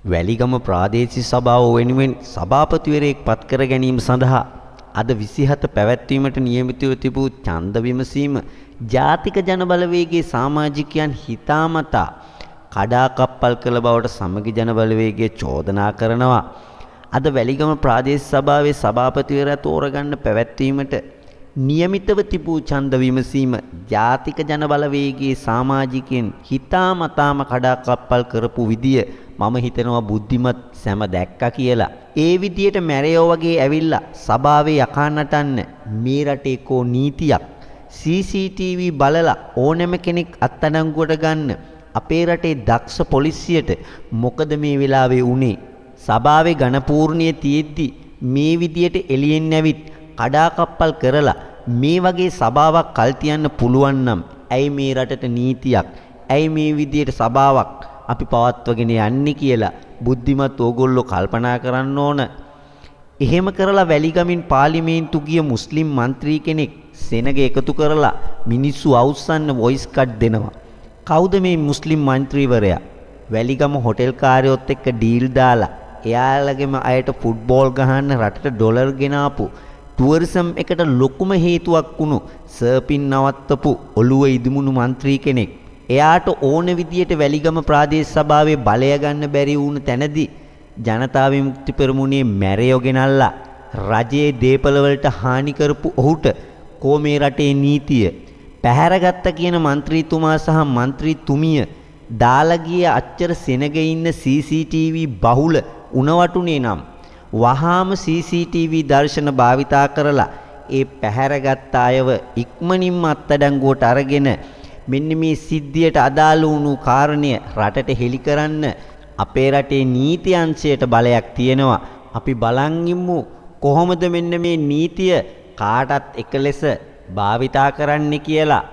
වැලිගම ප්‍රාදේශීය සභාව වෙනුවෙන් සභාපතිවරයෙක් පත් කර ගැනීම සඳහා අද 27 පැවැත්වීමට නියමිතව තිබූ ඡන්ද විමසීම ජාතික ජනබලවේගයේ සමාජිකයන් හිතාමතා කඩාකප්පල් කළ බවට සමගි ජනබලවේගයේ චෝදනා කරනවා. අද වැලිගම ප්‍රාදේශීය සභාවේ සභාපතිවරයා තෝරගන්න පැවැත්වීමට නියමිතව තිබූ ඡන්ද විමසීම ජාතික ජනබලවේගයේ සමාජිකයන් හිතාමතාම කඩාකප්පල් කරපු විදිය මම හිතනවා බුද්ධිමත් සෑම දැක්කා කියලා. ඒ විදියට මැරයෝ වගේ ඇවිල්ලා සභාවේ යකා නටන්න මේ රටේ කෝ නීතියක් CCTV බලලා ඕනෑම කෙනෙක් අත්අඩංගුවට ගන්න අපේ රටේ දක්ෂ පොලිසියට මොකද මේ වෙලාවේ උනේ? සභාවේ ඝනපූර්ණිය තියෙද්දි මේ විදියට එළියෙන් ඇවිත් කඩාකප්පල් කරලා මේ වගේ සභාවක් කල් තියන්න පුළුවන් නම් ඇයි මේ රටට නීතියක්? ඇයි මේ විදියට සභාවක් අපි පවත්වගෙන යන්නේ කියලා බුද්ධිමත් ඕගොල්ලෝ කල්පනා කරන්න ඕන. එහෙම කරලා වැලිගමින් පාර්ලිමේන්තු ගිය මුස්ලිම් മന്ത്രി කෙනෙක් සෙනග එකතු කරලා මිනිස්සු අවුස්සන්න වොයිස් කට් දෙනවා. කවුද මේ මුස්ලිම් മന്ത്രിවරයා? වැලිගම හොටෙල් කාර්යොත් එක්ක ඩීල් දාලා එයාලගේම අයට ෆුට්බෝල් ගහන්න රටට ඩොලර් ගෙනාපු ටුවරිසම් එකට ලොකුම හේතුවක් වුණු සර්පින් නවත්තපු ඔළුව ඉදිමුණු മന്ത്രി කෙනෙක්. එයාට ඕන විදියට වැලිගම ප්‍රාදේශ සභාවේ බලය ගන්න බැරි වුණ තැනදී ජනතා විමුක්ති පෙරමුණේ මැරයෝ ගෙනල්ලා රජයේ දේපල වලට හානි කරපු ඔහුට කෝ මේ රටේ නීතිය? පැහැරගත්ත කියන മന്ത്രിතුමා සහ മന്ത്രിතුමිය දාලා ගිය අච්චර සෙනග ඉන්න CCTV බහුල උණවටුනේ නම් වහාම CCTV දර්ශන භාවිතා කරලා ඒ පැහැරගත් අයව ඉක්මනින්ම අත්අඩංගුවට අරගෙන මෙන්න මේ සිද්ධියට අදාළ වුණු කාරණය රටට හෙළි කරන්න අපේ රටේ නීති අංශයට බලයක් තියෙනවා. අපි බලන් ඉමු කොහොමද මෙන්න මේ නීතිය කාටත් එක ලෙස භාවිතා කරන්න කියලා.